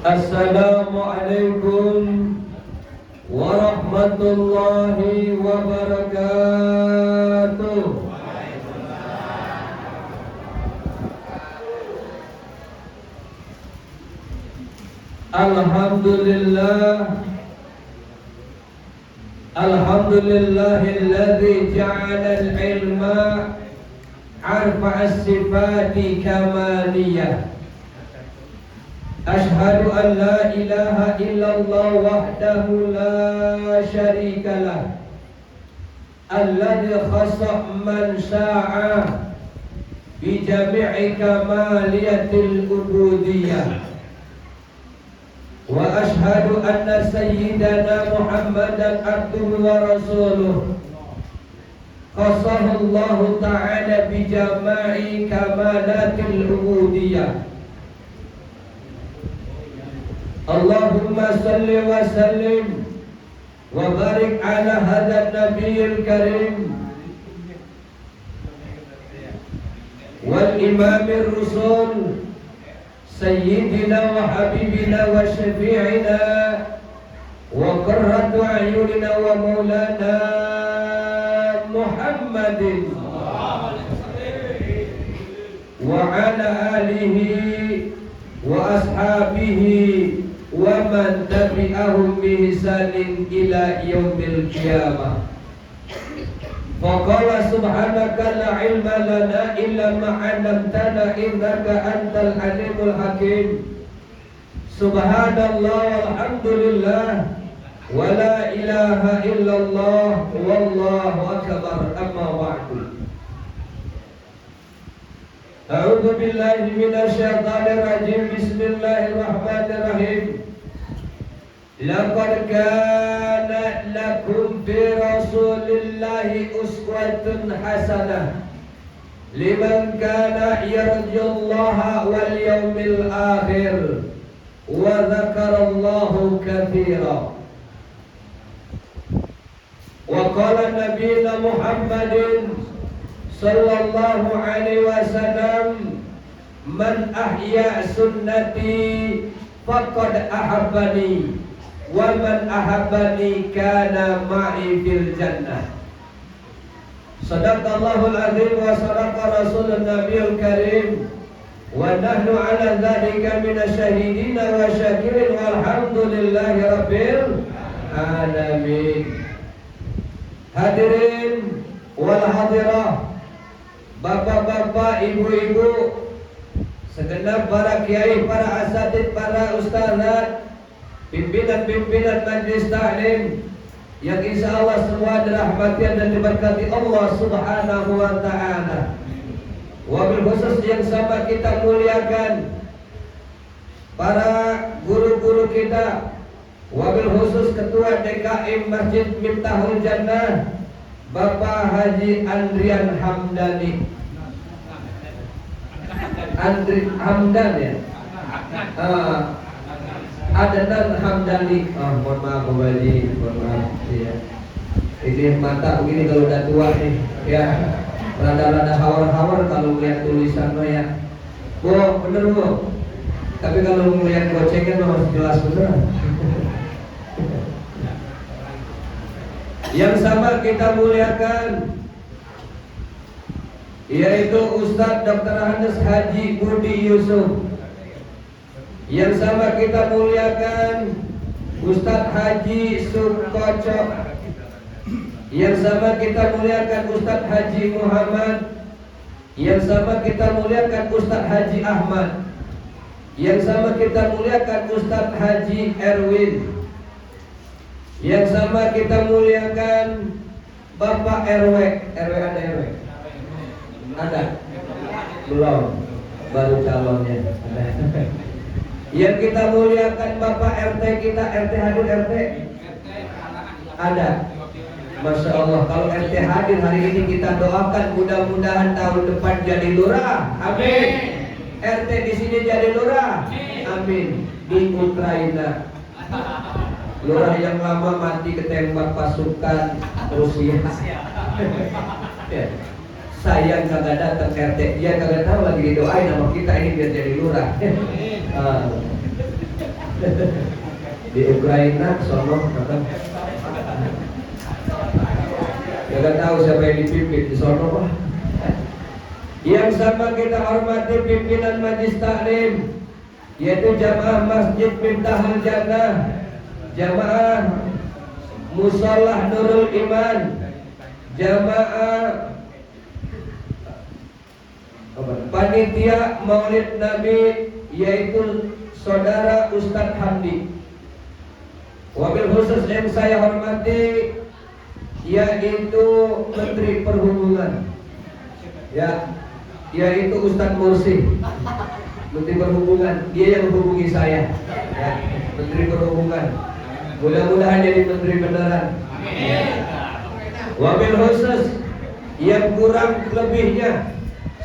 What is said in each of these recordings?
Assalamualaikum warahmatullahi wabarakatuh. Alhamdulillahilladzi ja'ala al-ilma arfa'a as-sifati kamaliyah. Ashhadu an la ilaha illallah wahdahu la syarika lah, alladzi khassa man syaa bi jami'i kamaliyatil ubudiyyah. Wa ashhadu anna sayyidana Muhammadan abduhu wa rasuluh, khassahu Allah ta'ala bi jami'i kamalatil ubudiyyah. Allahumma salli wa sallim wa barik ala hadha nabiyil karim wal imamir rusul sayyidina wa habibina wa syafi'ina wa qurratu a'yunina wa maulana Muhammadin wa ala alihi wa ashabihi wa man tabi'ahum bi ihsanin ila yaumil qiyamah. Faqala subhanaka la ilma lana illa ma 'allamtana innaka antal alimul hakim. Subhanallah walhamdulillah wa la ilaha illallah wallahu akbar. Amma ba'du. A'udzu billahi minasy syaithanir rajim. Bismillahirrahmanirrahim. Laqad kana lakum fi Rasulillahi uswatun hasanah liman kana yarjullaha wal yawmil akhir wa dzakarallaha katsiran. Wa qala nabiyuna Muhammadin sallallahu alaihi wasallam, man ahya sunnati faqad ahabbani wa man ahabbani kana ma'i fil jannah. Sadaqallahul azim wa sadaqa rasulun nabiyul karim wa nahnu ala dzalika minasyahidin wa syakirin walhamdulillahi rabbil alamin. Hadirin wal hadirah, bapak-bapak, ibu-ibu, segenap para kiai, para asatidz, para ustazat, pimpinan-pimpinan majlis taklim yang insya Allah semua dirahmati dan diberkati Allah subhanahu wa ta'ala. Wabil khusus yang sama kita muliakan para guru-guru kita, wabil khusus Ketua DKM Masjid Miftahul Jannah Bapak Haji Andrian Hamdani. Hamdan ya? Adnan Hamdani. Mohon maaf Bapak Haji, mohon maaf ya. Ini mata begini kalau udah tua nih ya, rada-rada hawar-hawar kalau melihat tulisan ya. Bu, bener Bu. Tapi kalau melihat gocengan harus jelas bener. Yang sama kita muliakan yaitu Ustadz Dr. Hannes Haji Budi Yusuf. Yang sama kita muliakan Ustadz Haji Sukoco. Yang sama kita muliakan Ustadz Haji Muhammad. Yang sama kita muliakan Ustadz Haji Ahmad. Yang sama kita muliakan Ustadz Haji Erwin. Yang sama kita muliakan Bapak RW. RW ada RW? Ada? Belum, baru calonnya. Yang kita muliakan Bapak RT kita. RT hadir RT? Ada? Masya Allah, kalau RT hadir hari ini kita doakan mudah-mudahan tahun depan jadi lurah. Amin. RT di sini jadi lurah. Amin. Di Ukraina. Lurah yang lama mati ketembak pasukan Rusia. Ya. Saya kagak datang RT, dia kagak tahu lagi didoain sama kita ini biar jadi lurah. Di Ukraina sono kata. Gak tahu siapa yang dipimpin di sono Pak. Yang sama kita hormati pimpinan Majelis Taklim, yaitu jamaah Masjid Miftahul Jannah, jamaah Musallah Nurul Iman, jamaah panitia Maulid Nabi, yaitu Saudara Ustadz Hamdi. Wabil khusus yang saya hormati, yaitu Menteri Perhubungan, ya, yaitu Ustadz Mursi, Menteri Perhubungan. Dia yang menghubungi saya, ya, Menteri Perhubungan. Mudah-mudahan jadi menteri beneran. Wabil khusus yang kurang lebihnya,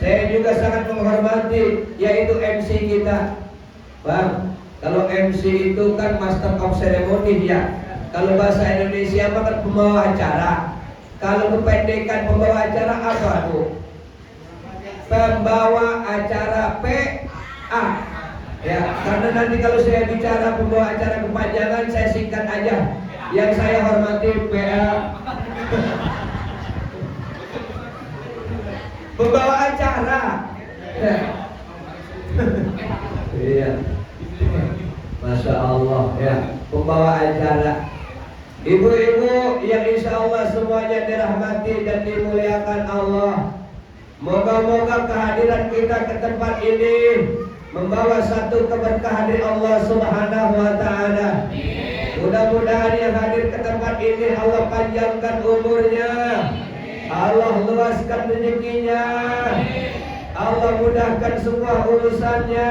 saya juga sangat menghormati, yaitu MC kita, Bang. Kalau MC itu kan Master of Ceremony ya. Kalau bahasa Indonesia mah kan pembawa acara. Kalau kependekan pembawa acara apa tuh? Pembawa acara PA. Ya, karena nanti kalau saya bicara pembawa acara kepanjangan, saya singkat aja. Yang saya hormati PA. Pembawa acara. Ya. Iya. Masya Allah ya, pembawa acara. Ibu-ibu yang insya Allah semuanya dirahmati dan dimuliakan Allah. Moga-moga kehadiran kita ke tempat ini membawa satu keberkahan dari Allah Subhanahu wa Ta'ala. Mudah-mudahan yang hadir ke tempat ini Allah panjangkan umurnya, Allah luaskan rezekinya, Allah mudahkan semua urusannya,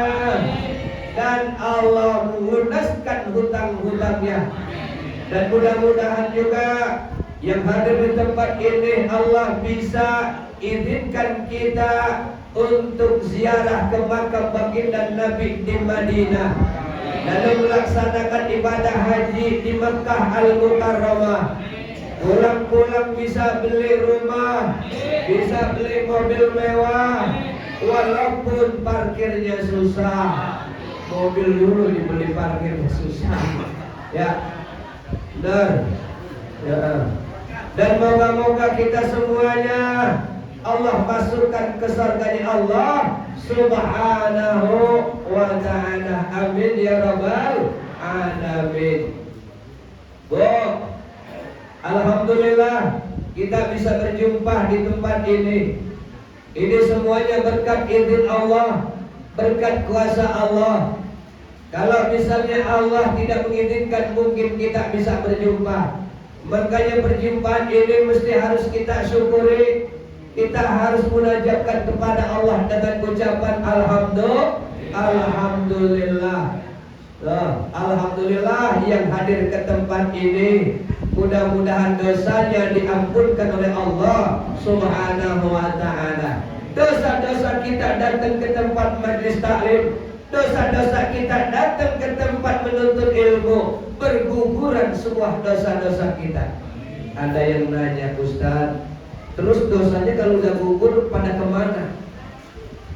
dan Allah melunaskan hutang-hutangnya. Dan mudah-mudahan juga yang hadir di tempat ini Allah bisa izinkan kita untuk ziarah ke makam baginda Nabi di Madinah dan melaksanakan ibadah haji di Makkah Al-Mukarramah. Pulang-pulang bisa beli rumah, bisa beli mobil mewah, walaupun parkirnya susah. Mobil dulu dibeli parkirnya susah, ya, benar, ya. Dan moga-moga kita semuanya Allah masukkan ke surganya Allah Subhanahu wa Ta'ala. Amin ya rabbal alamin. Alhamdulillah kita bisa berjumpa di tempat ini. Ini semuanya berkat izin Allah, berkat kuasa Allah. Kalau misalnya Allah tidak mengizinkan, mungkin kita bisa berjumpa. Makanya perjumpaan ini mesti harus kita syukuri. Kita harus munajatkan kepada Allah dengan ucapan Alhamdulillah. Alhamdulillah yang hadir ke tempat ini. Mudah-mudahan dosanya diampunkan oleh Allah Subhanahu wa Ta'ala. Dosa-dosa kita datang ke tempat majelis taklim, dosa-dosa kita datang ke tempat menuntut ilmu, berguguran semua dosa-dosa kita. Ada yang nanya, Ustaz, terus dosanya kalau udah gugur pada kemana?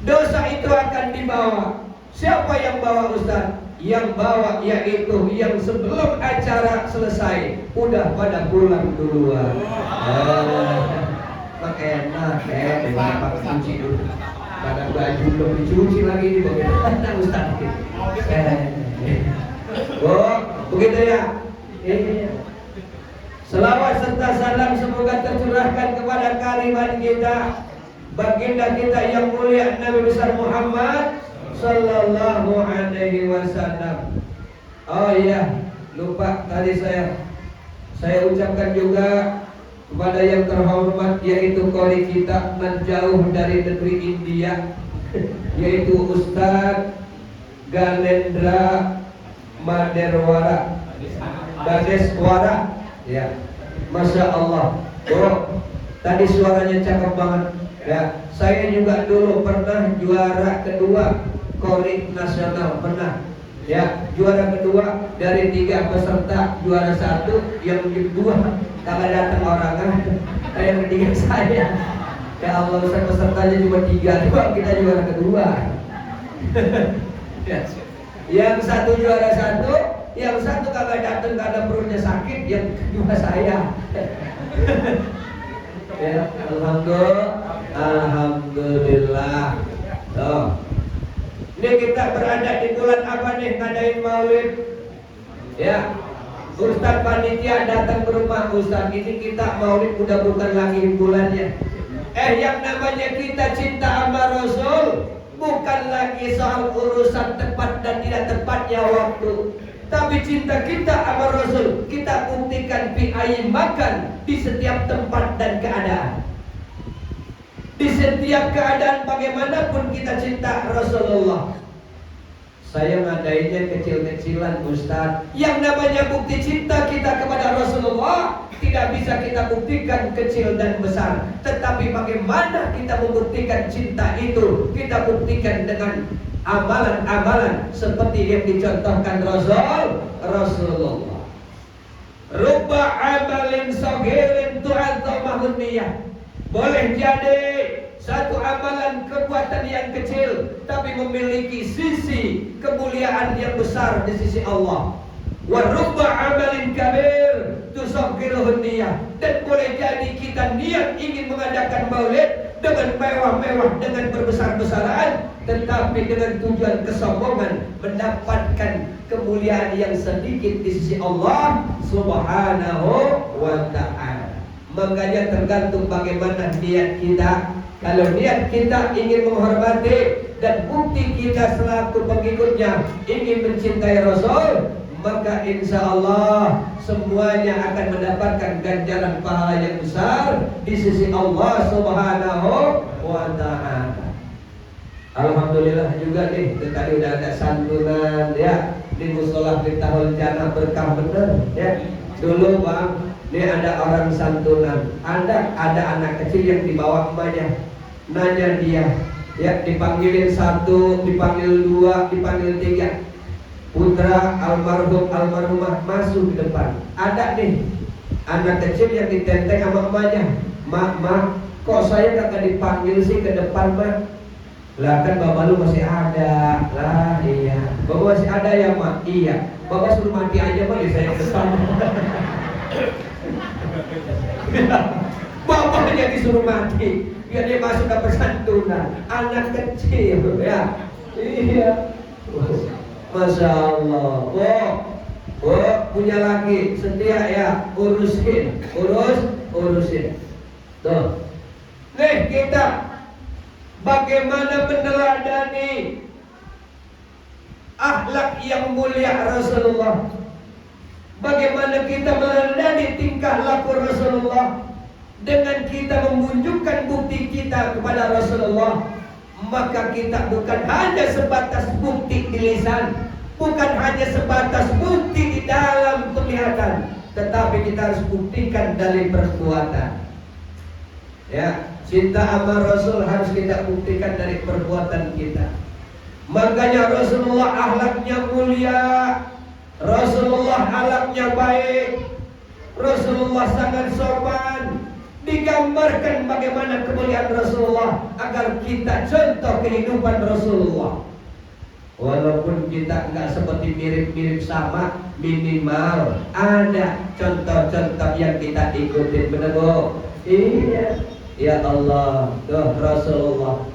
Dosa itu akan dibawa. Siapa yang bawa, Ustaz? Yang bawa yaitu yang sebelum acara selesai udah pada pulang duluan. Enak ya, pakai cuci dulu. Pada baju belum dicuci lagi di bagaimana Ustaz? Begitu ya. Selawat serta salam semoga tercurahkan kepada kariman kita, baginda kita yang mulia Nabi besar Muhammad Sallallahu alaihi wasallam. Oh iya, lupa tadi saya ucapkan juga kepada yang terhormat, yaitu qori kita menjauh dari negeri India, yaitu Ustadz Ganendra Gadeswara. Ya, Masya Allah. Tadi suaranya cakep banget. Ya, saya juga dulu pernah juara kedua Qori nasional, pernah. Ya, juara kedua dari 3 peserta, juara 1, yang kedua kalau datang orang yang ketiga saya. Ya Allah, pesertanya cuma 3 doang, kita juara kedua. Ya. Yang satu juara satu, yang satu kagak datang karena perutnya sakit, yang kedua saya. Ya, alhamdulillah. Oh. Ini kita berada di bulan apa nih ngadain maulid? Ya, Ustadz panitia datang ke rumah Ustadz, ini kita maulid udah bukan lagi bulannya. Yang namanya kita cinta sama Rasul bukan lagi soal urusan tepat dan tidak tepatnya waktu, tapi cinta kita sama Rasul kita buktikan bi makan di setiap tempat dan keadaan. Di setiap keadaan bagaimanapun kita cinta Rasulullah. Saya ngadainnya kecil-kecilan Ustaz. Yang namanya bukti cinta kita kepada Rasulullah tidak bisa kita buktikan kecil dan besar. Tetapi bagaimana kita membuktikan cinta itu? Kita buktikan dengan amalan-amalan seperti yang dicontohkan Rasulullah. Rubba amalin sagirin tu'azzamahun niyah. Boleh jadi satu amalan perbuatan yang kecil tapi memiliki sisi kemuliaan yang besar di sisi Allah. Wa rubba amalin kabir tusaghiruhun niyah. Dan boleh jadi kita niat ingin mengadakan maulid dengan mewah-mewah, dengan berbesar-besaran, tetapi dengan tujuan kesombongan mendapatkan kemuliaan yang sedikit di sisi Allah Subhanahu wa ta'ala. Makanya tergantung bagaimana niat kita. Kalau niat kita ingin menghormati dan bukti kita selaku pengikutnya ingin mencintai Rasul, maka insya Allah semuanya akan mendapatkan ganjaran pahala yang besar di sisi Allah Subhanahu wa ta'ala. Alhamdulillah juga nih, tadi udah ada santunan ya di musola di tahun jana berkah bener ya. Dulu Bang, ini ada orang santunan, ada anak kecil yang dibawa emaknya, nanya dia, ya dipanggilin satu, dipanggil dua, dipanggil tiga, putra almarhum almarhumah masuk ke depan. Ada nih anak kecil yang ditenteng sama emaknya, mak, kok saya kagak dipanggil sih ke depan mak? Lah kan bapak lu masih ada. Lah iya, bapak masih ada ya mak? Iya, bapak suruh mati aja mak, saya ke depan. Bapaknya disuruh mati biar dia masuk ke persantunan. Anak kecil ya. Iya. Masya Allah. Punya laki setia ya, urusin. Tuh. Nih kita bagaimana meneladani akhlak yang mulia Rasulullah. Bagaimana kita meneladani tingkah laku Rasulullah dengan kita menunjukkan bukti kita kepada Rasulullah. Maka kita bukan hanya sebatas bukti di lisan, bukan hanya sebatas bukti di dalam penglihatan, tetapi kita harus buktikan dari perbuatan. Ya, cinta sama Rasul harus kita buktikan dari perbuatan kita. Makanya Rasulullah akhlaknya mulia, Rasulullah akhlaknya baik, Rasulullah sangat sopan. Digambarkan bagaimana kemuliaan Rasulullah agar kita contoh kehidupan Rasulullah. Walaupun kita enggak seperti mirip-mirip sama, minimal ada contoh-contoh yang kita ikutin, benar Bu? Iya. Ya Allah, tuh Rasulullah.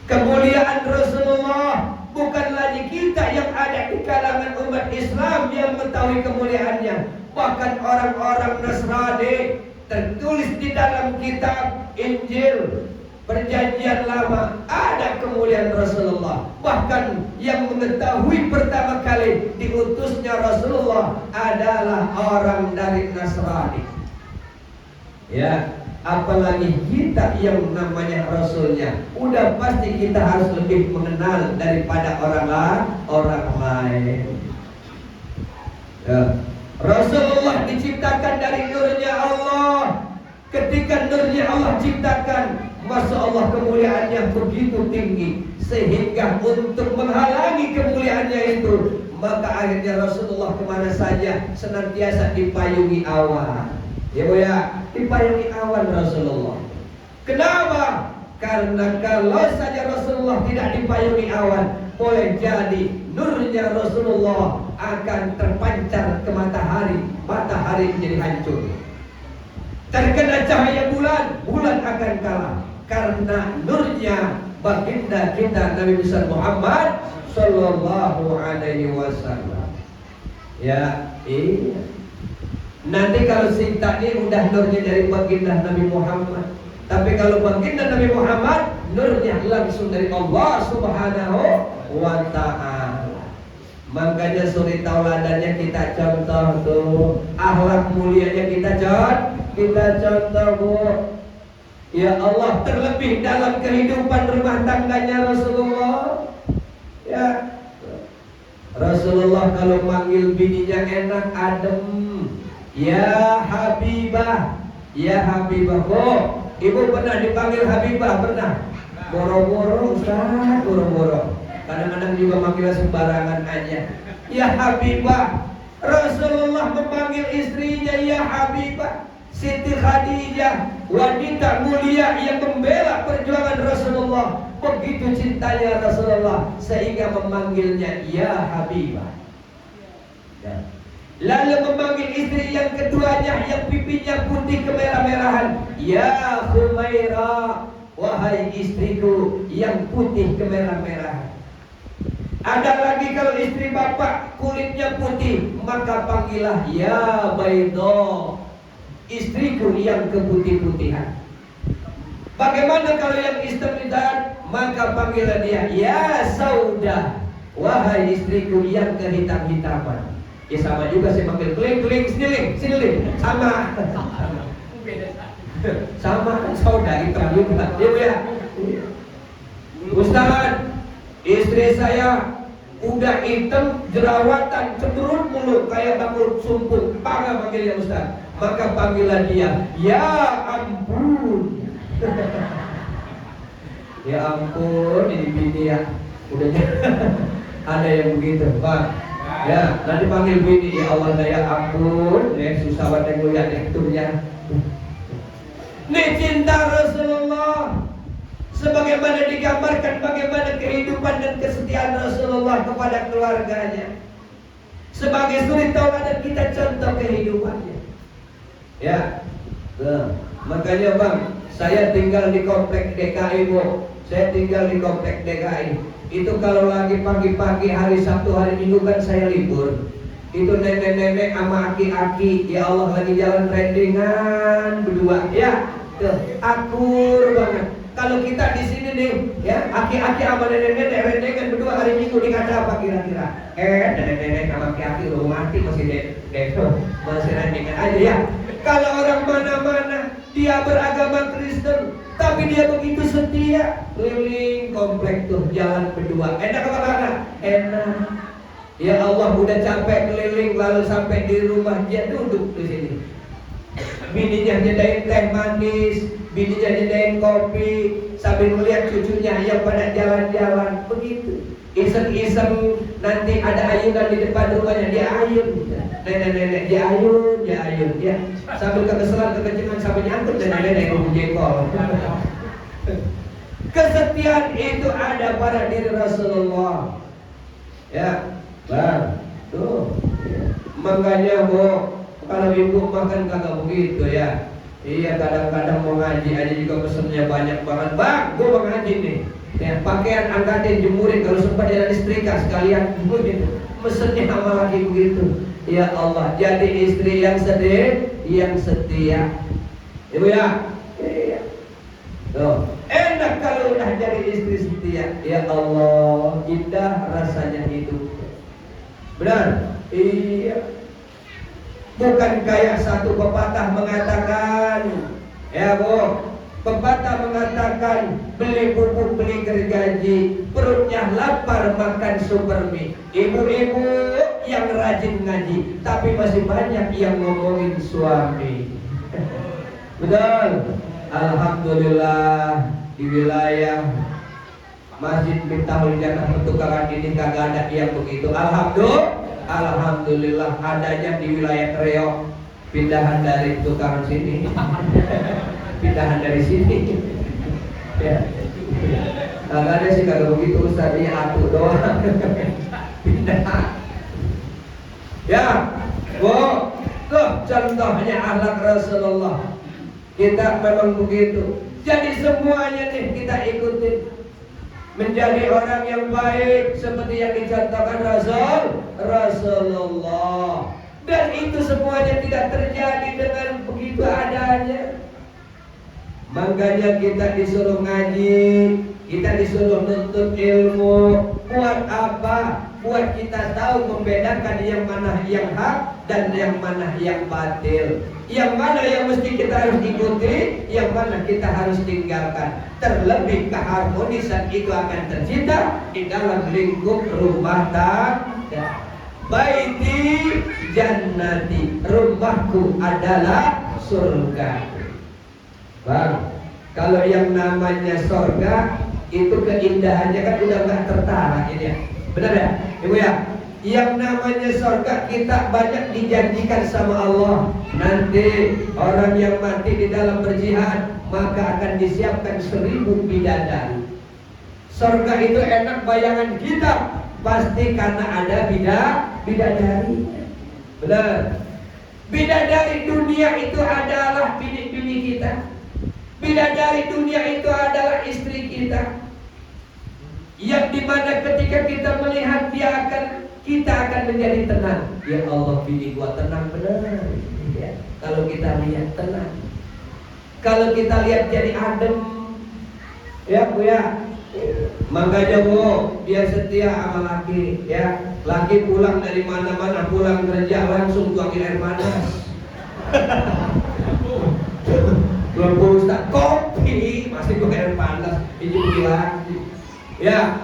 Kemuliaan Rasulullah bukan lagi kita yang ada di kalangan umat Islam yang mengetahui kemuliaannya. Bahkan orang-orang Nasrani, tertulis di dalam kitab Injil Perjanjian Lama ada kemuliaan Rasulullah. Bahkan yang mengetahui pertama kali diutusnya Rasulullah adalah orang dari Nasrani. Ya, apalagi kita yang namanya Rasulnya, udah pasti kita harus lebih mengenal daripada orang lain. Ya. Rasulullah diciptakan dari nurnya Allah. Ketika nurnya Allah ciptakan, Masya Allah kemuliaannya begitu tinggi, sehingga untuk menghalangi kemuliaannya itu, maka akhirnya Rasulullah kemana saja senantiasa dipayungi awan. Ya Bu ya, dipayungi awan Rasulullah. Kenapa? Karena kalau saja Rasulullah tidak dipayungi awan, boleh jadi nurnya Rasulullah akan terpancar ke matahari, matahari menjadi hancur. Terkena cahaya bulan, bulan akan kalah karena nurnya baginda kita Nabi besar Muhammad sallallahu alaihi wasallam. Ya, iya. Nanti kalau Sinta ini udah nurnya dari baginda Nabi Muhammad. Tapi kalau baginda Nabi Muhammad, nurnya langsung dari Allah Subhanahu wa ta'ala. Makanya suri tauladannya kita contoh tuh, akhlak mulianya kita contoh Bu. Ya Allah, terlebih dalam kehidupan rumah tangganya Rasulullah. Ya, Rasulullah kalau manggil bininya enak, adem. Ya Habibah, ya Habibah. Oh, ibu pernah dipanggil Habibah? Pernah? Boro-boro Ustaz, boro-boro. Kadang-kadang juga manggil sembarangan aja. Ya Habibah. Rasulullah memanggil istrinya ya Habibah. Siti Khadijah, wanita mulia yang membela perjuangan Rasulullah. Begitu cintanya Rasulullah sehingga memanggilnya ya Habibah. Ya. Lalu memanggil istri yang keduanya yang pipinya putih kemerah-merahan, ya Humaira, wahai istriku yang putih kemerah-merahan. Ada lagi kalau istri bapak kulitnya putih, maka panggillah ya Baido, istriku yang keputih-putihan. Bagaimana kalau yang hitam-hitam, maka panggillah dia ya Saudah, wahai istriku yang kehitam-hitaman. Ya sama juga saya panggil keling, sini, sama. Sama kan Saudah hitam juga. Ya. Ustaz, istri saya udah hitam, jerawatan, cenderung mulu kayak bakul sumpung. Bangga panggilnya Ustaz. Maka panggillah dia ya ampun. Ya ampun, ini bini ya. Udah ada yang begitu, Pak. Ya, nanti panggil bini, ya Allah ya ampun, ya susah banget ngeliat ekturnya. Nih cinta Rasulullah, sebagaimana digambarkan bagaimana kehidupan dan kesetiaan Rasulullah kepada keluarganya. Sebagai suri tauladan kita contoh kehidupannya. Ya, makanya Bang, saya tinggal di komplek DKI Bu. Saya tinggal di komplek DKI. Itu kalau lagi pagi-pagi hari Sabtu hari Minggu kan saya libur. Itu nenek-nenek sama aki-aki, ya Allah lagi jalan trendingan berdua, ya, tuh akur banget. Kalau kita di sini nih, ya, aki-aki sama nenek-nenek rendengan berdua hari Minggu dikata apa kira-kira? Nenek-nenek sama aki-aki udah mati masih masih rendengan aja ya. Kalau orang mana-mana dia beragama Kristen, tapi dia begitu setia, keliling komplek tuh jalan berdua. Enak apa kagak? Enak. Ya Allah udah capek keliling lalu sampai di rumah dia duduk di sini. Bininya nyedain teh manis, bininya nyedain kopi, sambil melihat cucunya yang pada jalan-jalan begitu. Iseng-iseng nanti ada ayunan di depan rumahnya dia ayun, nenek-nenek dia ayun ya. Sambil kekeselan kekencengan sampai nyangkut nenek-nenek ke jengkol. Kesetiaan itu ada pada diri Rasulullah. Ya, Bang, tuh. Makanya Bu, kalau ibu makan kagak begitu ya. Iya, kadang-kadang mau ngaji aja juga pesennya banyak banget. Bang, gua mau ngaji nih. Ya, pakaian angkatin, jemurin, kalau sempat jalan istrika sekalian begitu. Mesennya sama lagi begitu. Ya Allah, jadi istri yang setia. Ibu ya. Iya. Tuh, enak kalau udah jadi istri setia. Ya Allah, indah rasanya hidup. Benar? Iya. Bukan kayak satu pepatah mengatakan, ya Bu, pepatah mengatakan beli pupuk beli gergaji, perutnya lapar makan super mie. Ibu-ibu yang rajin ngaji, tapi masih banyak yang ngomongin suami. Betul. Alhamdulillah di wilayah Masjid Miftahul Jannah pertukaran ini kagak ada yang begitu. Alhamdulillah adanya di wilayah Kreo, pindahan dari tukaran sini. Pindahan dari sini. Ya. Kagak ada sih, kagak begitu Ustaz, ini aku doang. Pindah. Ya, tuh contohnya akhlak Rasulullah. Kita memang begitu. Jadi semuanya nih kita ikutin. Menjadi orang yang baik seperti yang dicontohkan Rasulullah. Dan itu semuanya tidak terjadi dengan begitu adanya. Makanya kita disuruh ngaji, kita disuruh nuntut ilmu. Buat apa? Buat kita tahu membedakan yang mana yang hak dan yang mana yang batil. Yang mana yang mesti kita harus ikuti, yang mana kita harus tinggalkan. Terlebih keharmonisan itu akan tercipta di dalam lingkup rumah tangga. Baiti jannati, rumahku adalah surga. Bang, kalau yang namanya surga itu keindahannya kan udah gak tertara ini ya. Benar ya, Ibu ya? Yang namanya surga kita banyak dijanjikan sama Allah. Nanti orang yang mati di dalam berjihad maka akan disiapkan 1000 bidadari. Surga itu enak bayangan kita, pasti karena ada bidadari. Benar. Bidadari dunia itu adalah bini-bini kita. Bidadari dunia itu adalah istri kita. Yang dimana ketika kita melihat dia kita akan menjadi tenang. Ya Allah, bini gua tenang benar. Ya, kalau kita lihat tenang. Kalau kita lihat jadi adem. Ya Bu ya. Makanya Bu, biar setia sama laki. Ya, laki pulang dari mana-mana, pulang kerja langsung tuangin air panas. Belum Ustaz, kopi masih pakai air panas. Ini bilang. Ya,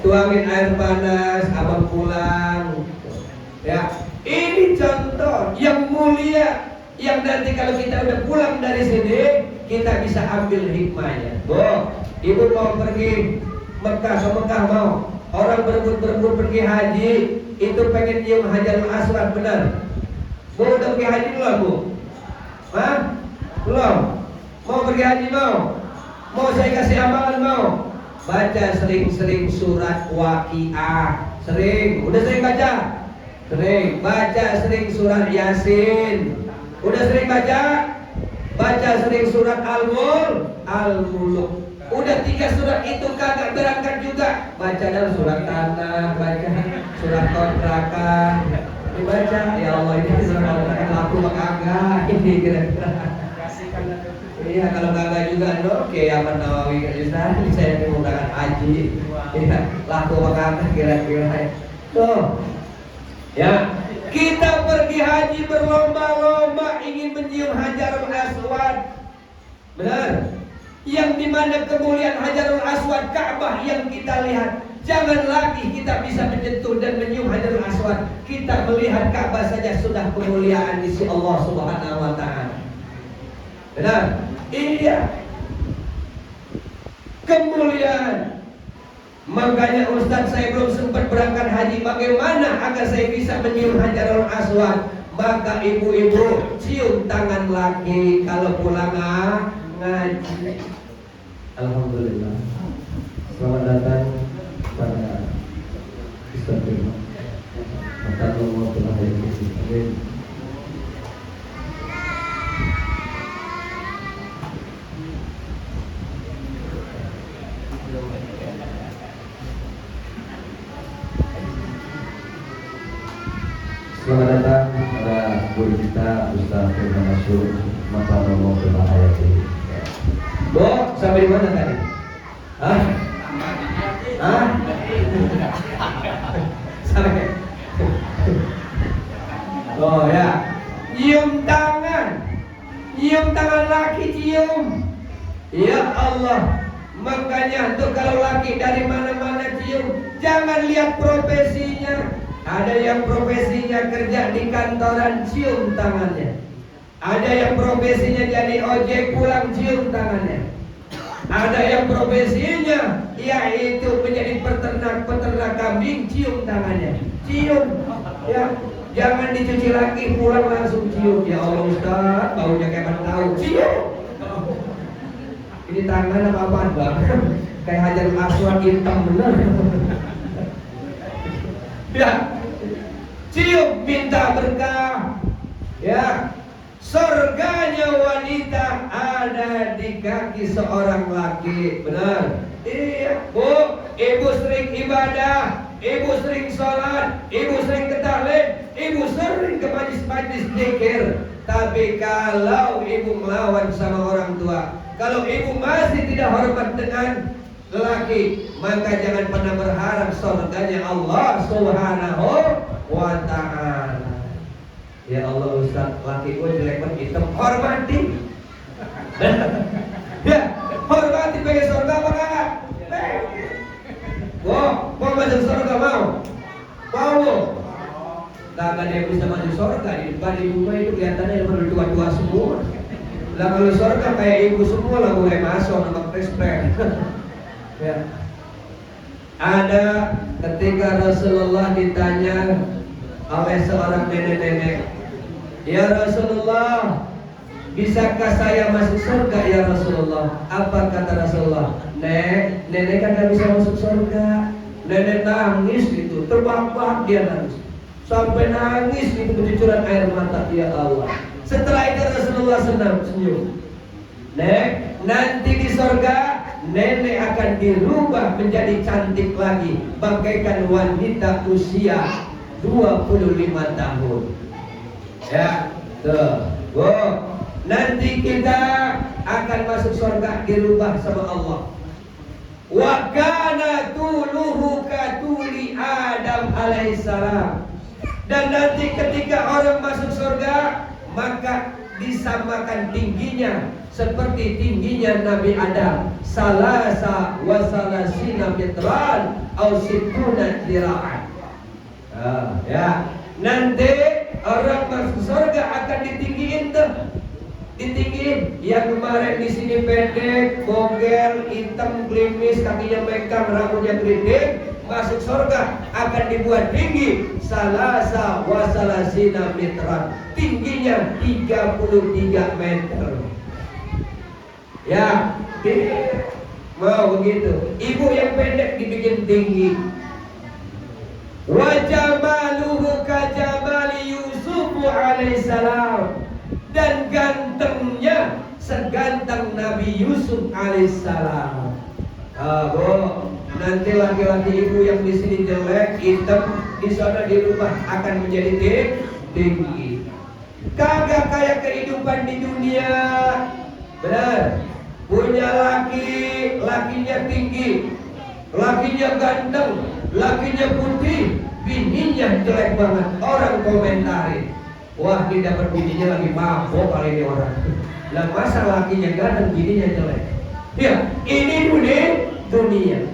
tuangin air panas, abang pulang. Ya, ini contoh yang mulia, yang nanti kalau kita udah pulang dari sini, kita bisa ambil hikmahnya. Ibu mau pergi Mekah, ke Mekah mau. Orang berebut-berebut pergi haji, itu pengen nyium Hajarul Aswad, benar? Bu udah pergi haji belum Bu? Hah? Belum? Mau pergi haji mau? Mau saya kasih amalan mau? Baca sering-sering surat Waqiah. Sering, udah sering baca? Sering. Baca sering surat Yasin. Udah sering baca? Baca sering surat Al-Mulk. Udah 3 surat itu kagak berangkat juga. Baca dalam surat tanah, baca surat kontrakan. Dibaca, ya Allah ini surat kontrakan laku kagak. Ini kira-kira. Iya, kalau kagak juga oke, Ahmad Nawawi saya menggunakan haji. Iya, laku kagak kira-kira. Tuh. Ya, kita pergi haji berlomba-lomba ingin menyium Hajarul Aswad. Benar? Yang dimana kemuliaan Hajarul Aswad, Ka'bah yang kita lihat. Jangan lagi kita bisa menyentuh dan menyium Hajarul Aswad. Kita melihat Ka'bah saja sudah kemuliaan di sisi Allah Subhanahu wa taala. Benar? Iya. Kemuliaan. Makanya Ustaz, saya belum sempat berangkat haji. Bagaimana agar saya bisa menyium Hajarul Aswad? Maka ibu-ibu cium tangan laki kalau pulang ngaji. Alhamdulillah. Selamat datang pada istiqomah. Maka Allah telah amin. Selamat datang pada guru kita Ustaz Firman Masyur. Maka Allah telah Bu, sampai di mana tadi? Hah? Hah? Sampai. Oh ya, cium tangan laki cium. Ya Allah, makanya tuh kalau laki dari mana-mana cium, jangan lihat profesinya. Ada yang profesinya kerja di kantoran, cium tangannya. Ada yang profesinya jadi ojek, pulang cium tangannya. Ada yang profesinya yaitu menjadi peternak kambing, cium tangannya. Cium, ya. Jangan dicuci lagi, pulang langsung cium. Ya Allah Ustaz, baunya kayak tahu. Cium. Ini tangan apa apaan Bang? kayak Hajar Aswad hitam bener. Ya, cium minta berkah. Ya, surganya wanita ada di kaki seorang laki. Benar? Iya, Bu. Ibu sering ibadah, ibu sering sholat, ibu sering ke taklim, ibu sering ke majlis-majlis zikir. Tapi kalau ibu melawan sama orang tua, kalau ibu masih tidak hormat dengan lelaki, maka jangan pernah berharap surganya Allah Subhanahu wa ta'ala. Ya Allah, Ustaz, laki gue jelek banget, hitam, hormati. Ya, hormati, pengen surga apa enggak? Mau masuk surga mau? Mau? Kagak dia bisa masuk surga, di depan di rumah itu kelihatannya yang tua-tua semua. Lah kalau surga kayak ibu semua lah, mulai masuk nama Kristen. Ya. Ada ketika Rasulullah ditanya oleh seorang nenek-nenek, "Ya Rasulullah, bisakah saya masuk surga ya Rasulullah?" Apa kata Rasulullah? "Nek, nenek kan gak bisa masuk surga." Nenek nangis gitu, terbahak-bahak dia nangis, sampai nangis gitu bercucuran air mata. Ya Allah. Setelah itu Rasulullah senyum. "Nek, nanti di surga nenek akan dirubah menjadi cantik lagi, bagaikan wanita usia 25 tahun." Ya, tuh. Wow. Nanti kita akan masuk surga dirubah sama Allah. Wa kana tuluhu katuli Adam alaihissalam. Dan nanti ketika orang masuk surga, maka disamakan tingginya seperti tingginya Nabi Adam, salasa wa salasina mitran au situna dira'an. Ya, nanti orang masuk surga akan ditinggiin tuh. Ditinggiin. Yang kemarin di sini pendek, bogel, hitam, klimis, kakinya mekang, rambutnya keriting, masuk surga akan dibuat tinggi, salasa wa salasina mitran, tingginya 33 meter. Ya, mau begitu. Ibu yang pendek dibikin tinggi. Wa jamaluhu ka jamali Yusuf alaihissalam. Dan gantengnya seganteng Nabi Yusuf alaihissalam. Nanti laki-laki ibu yang di sini jelek, hitam, di sana dirubah akan menjadi tinggi. Kagak kayak kehidupan di dunia. Benar. Punya laki, lakinya tinggi, lakinya ganteng, lakinya putih, bininya jelek banget. Orang komentari, "Wah, ini dapat bininya lagi mabok kali ini orang." Lah masa lakinya ganteng, bininya jelek? Ya, ini dunia.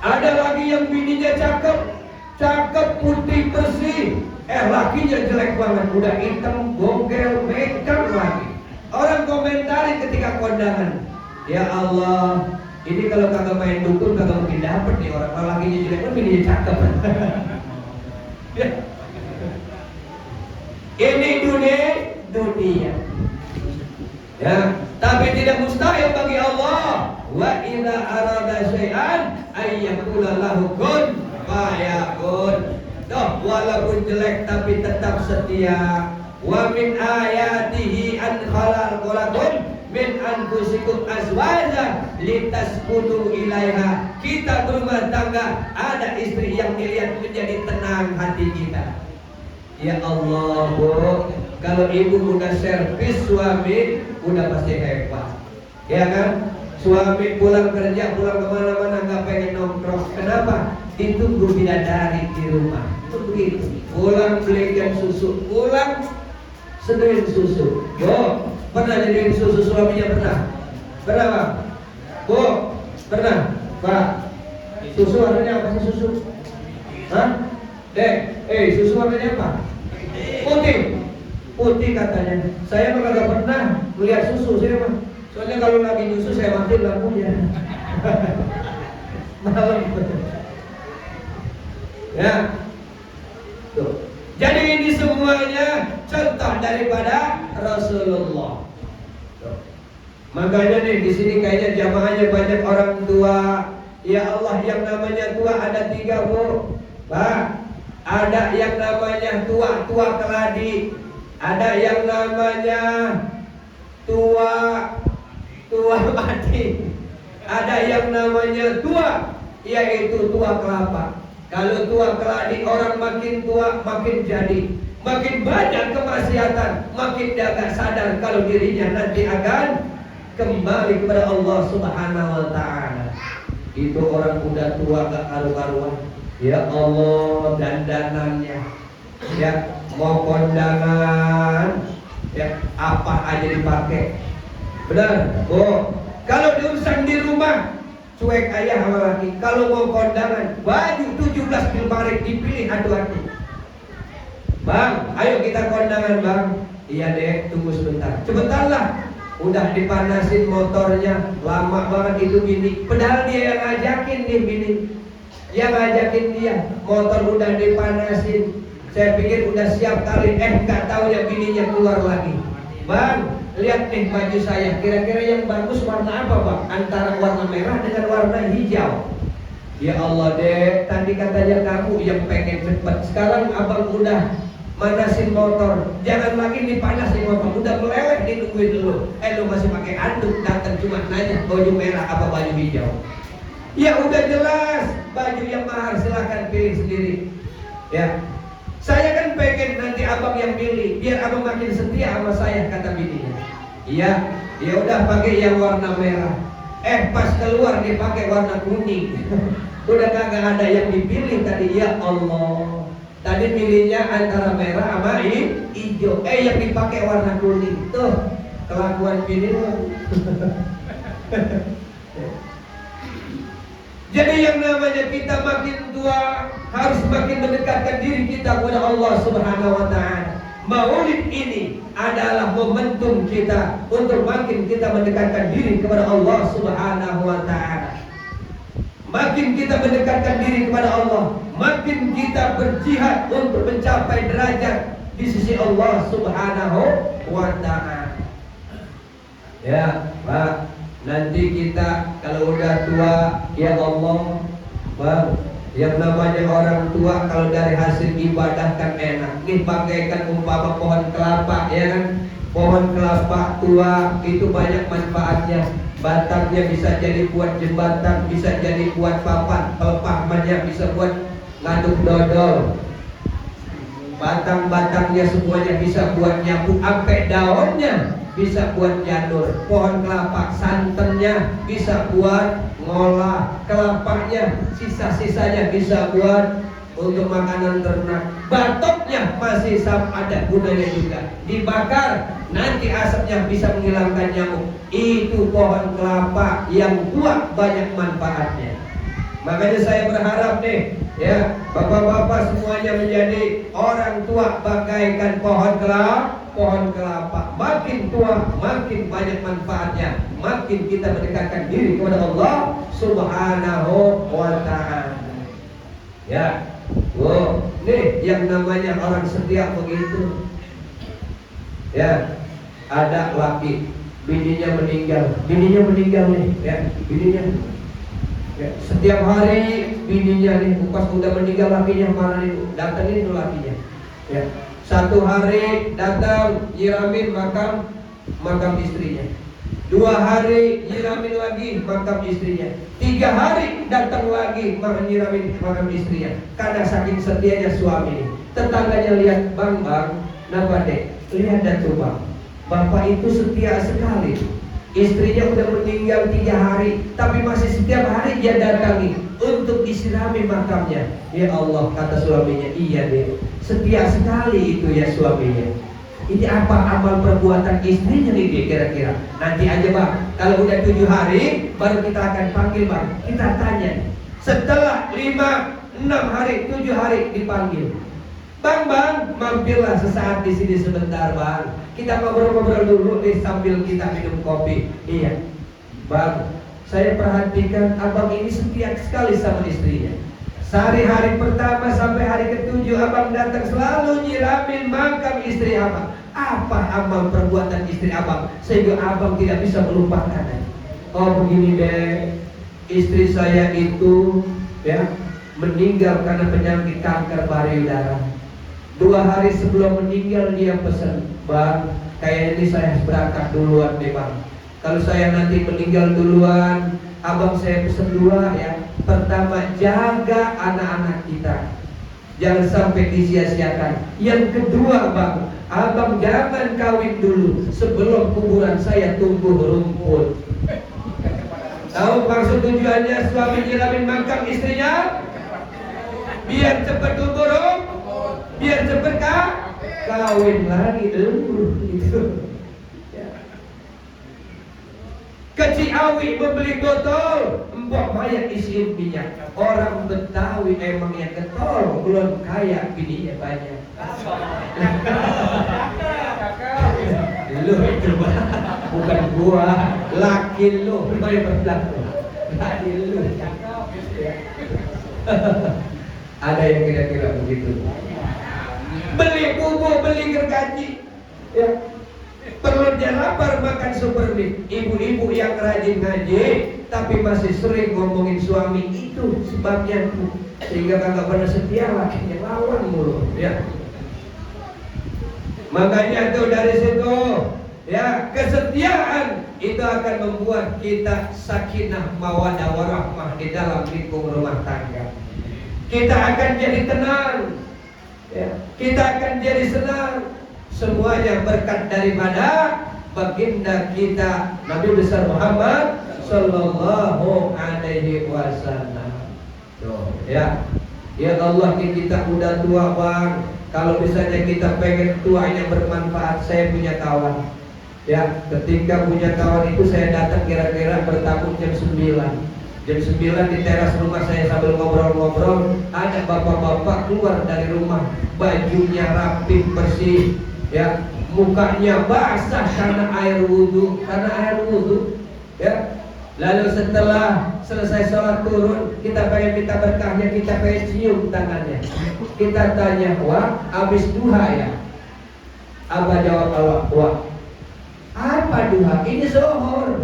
Ada lagi yang bininya cakep, putih bersih, lakinya jelek banget, udah hitam, bogel, makeup lagi. Orang komentari ketika kondangan, "Ya Allah, ini kalau kagak main dukun kagak mungkin dapet nih orang. Kalau lakinya jelek kan bininya cakep." Ya. Ini dunia. Ya, tapi tidak mustahil bagi Allah. Wa idza arada syai'an ay yaqula lahu kun fayakun. Tuh, walaupun jelek tapi tetap setia. Wa min ayatihi an khalaqalakum min anfusikum azwaja litaskutu ilaiha. Kita berumah tangga, ada istri yang dilihat menjadi tenang hati kita. Ya Allah, Bu, kalau ibu udah servis suami, udah pasti hebat. Ya kan? Suami pulang kerja, pulang kemana-mana nggak pengen nongkrong. Kenapa? Ditunggu bidadari di rumah. Itu begitu. Pulang belikan susu, pulang seduhin susu. Bu, pernah jadiin susu suaminya pernah? Pernah, Pak? Bu, pernah? Pak, susu warnanya apa sih susu? Hah? Dek, susu warnanya apa? Putih katanya. Saya mah kagak pernah melihat susu saya mah. Soalnya kalau lagi nyusu saya matiin lampunya. Malam. Ya. Tuh. Jadi ini semuanya contoh daripada Rasulullah. Tuh. Makanya nih di sini kayaknya jamaahnya banyak orang tua. Ya Allah, yang namanya tua ada 3, Bu. Pak, ada yang namanya tua keladi, ada yang namanya tua mati, ada yang namanya tua yaitu tua kelapa. Kalau tua keladi, orang makin tua makin jadi, makin banyak kemaksiatan, makin dia agak sadar kalau dirinya nanti akan kembali kepada Allah Subhanahu wa Ta'ala. Itu orang udah tua gak karu-karuan. Ya Allah, dandanannya, ya mau kondangan, ya apa aja dipakai. Benar, Bu. Kalau diurusan di rumah, cuek ayah sama laki. Kalau mau kondangan, baju 17 lemari dipilih adu-adu. Bang, ayo kita kondangan, Bang. Iya deh, tunggu sebentar. Sebentarlah. Udah dipanasin motornya, lama banget itu bini. Padahal dia yang ngajakin nih bini, yang ngajakin dia. Motor udah dipanasin, saya pikir udah siap kali. Nggak tahu ya bininya keluar lagi. Bang, lihat nih baju saya, kira-kira yang bagus warna apa, Bang? Antara warna merah dengan warna hijau. Ya Allah deh, tadi katanya kamu yang pengen cepet. Sekarang abang udah manasin motor, jangan lagi dipanasin motor, udah meleleh ditungguin dulu. Lu masih pakai anduk, datang cuma nanya baju merah apa baju hijau. Ya udah jelas baju yang mahal, silahkan pilih sendiri. Ya, saya kan pengen nanti abang yang pilih, biar abang makin setia sama saya, kata bininya. Iya, ya udah pakai yang warna merah. Pas keluar dia pakai warna kuning. Udah kagak ada yang dipilih tadi. Ya Allah, tadi pilihnya antara merah sama hijau. Yang dipakai warna kuning. Tuh kelakuan pilih. Jadi yang namanya kita makin tua harus makin mendekatkan diri kita kepada Allah Subhanahu wa Ta'ala. Maulid ini adalah momentum kita untuk makin kita mendekatkan diri kepada Allah Subhanahu wa Ta'ala. Makin kita mendekatkan diri kepada Allah, makin kita berjihad untuk mencapai derajat di sisi Allah Subhanahu wa Ta'ala. Ya, Pak, nanti kita kalau udah tua, ya Allah, Pak, yang namanya orang tua kalau dari hasil ibadah kan enak. Nih bagaikan umpama pohon kelapa, ya kan? Pohon kelapa tua itu banyak manfaatnya. Batangnya bisa jadi buat jembatan, bisa jadi buat papan, pelepahnya bisa buat ngaduk dodol. Batang-batangnya semuanya bisa buat nyapu, sampai daunnya bisa buat janur. Pohon kelapa santannya bisa buat ngolah, kelapanya sisa-sisanya bisa buat untuk makanan ternak. Batoknya masih ada gunanya juga, dibakar nanti asapnya bisa menghilangkan nyamuk. Itu pohon kelapa yang tua banyak manfaatnya. Makanya saya berharap nih, ya, bapak-bapak semuanya menjadi orang tua bagaikan pohon kelapa. Makin tua makin banyak manfaatnya, makin kita mendekatkan diri kepada Allah Subhanahu wa Ta'ala. Ya, nih yang namanya orang setia begitu. Ya, ada laki, bininya meninggal nih, ya, bininya. Ya, setiap hari bininya nih, pas udah meninggal lakinya mana nih, datengin tuh lakinya. Ya, satu hari datang nyiramin makam istrinya. 2 hari nyiramin lagi makam istrinya. 3 hari datang lagi nyiramin makam istrinya. Karena saking setianya suami. Tetangganya lihat, bang, kenapa dek? Lihat dan tuh bang, bapak itu setia sekali. Istrinya udah meninggal 3 hari, tapi masih setiap hari dia datangi untuk disirami makamnya. Ya Allah, kata suaminya, iya deh, setia sekali itu ya suaminya. Ini apa amal perbuatan istrinya nih dia kira-kira? Nanti aja bang, kalau udah 7 hari baru kita akan panggil bang. Kita tanya, setelah 5, 6 hari, 7 hari dipanggil. Bang, mampirlah sesaat di sini sebentar bang. Kita ngobrol-ngobrol dulu nih sambil kita minum kopi. Iya, bang, saya perhatikan abang ini setia sekali sama istrinya. Hari pertama sampai hari ke-7 abang datang selalu nyiramin makam istri abang. Apa amal perbuatan istri abang sehingga abang tidak bisa melupakan? Oh begini deh, istri saya itu ya meninggal karena penyakit kanker payudara. 2 hari sebelum meninggal dia pesan, Bang, kayak ini saya berangkat duluan deh Bang. Kalau saya nanti meninggal duluan, abang saya pesan 2 ya. Pertama, jaga anak-anak kita, jangan sampai disia-siakan. Yang kedua Bang, abang jangan kawin dulu sebelum kuburan saya tumbuh rumput. Tahu maksud tujuannya suami nyiramin mangkang istrinya? Biar cepat tumbuh rumput, biar cepat kawin lagi gitu. Ya. Ke Ciawi membeli botol, mbok mayat isiin minyak. Orang Betawi emang yang getol, belum kaya bininya banyak. Lu itu bukan gua, laki lu, yang berlaku. Laki lu. Ada yang kira-kira begitu. Beli bubur, beli gergaji, ya. Perutnya lapar makan supermie. Ibu-ibu yang rajin ngaji tapi masih sering ngomongin suami, itu sebabnya tuh. Sehingga kagak pernah setia, lakinya lawan mulu ya. Makanya tuh dari situ ya, kesetiaan itu akan membuat kita sakinah mawaddah warahmah di dalam lingkup rumah tangga. Kita akan jadi tenang ya. Kita akan jadi senang. Semuanya berkat daripada baginda kita Nabi besar Muhammad sallallahu alaihi wasallam. Tuh, ya. Ya Allah, kita udah tua Bang. Kalau misalnya kita pengen tua yang bermanfaat, saya punya kawan. Ya, ketika punya kawan itu saya datang kira-kira bertamu jam 9. Jam 9 di teras rumah saya sambil ngobrol-ngobrol, ada bapak-bapak keluar dari rumah, bajunya rapi bersih. Ya, mukanya basah karena air wudhu, ya. Lalu setelah selesai sholat turun, kita pengen minta berkahnya, kita pengen cium tangannya. Kita tanya, wah, habis duha ya? Apa jawab Allah? Wah, apa duha? Ini zohor.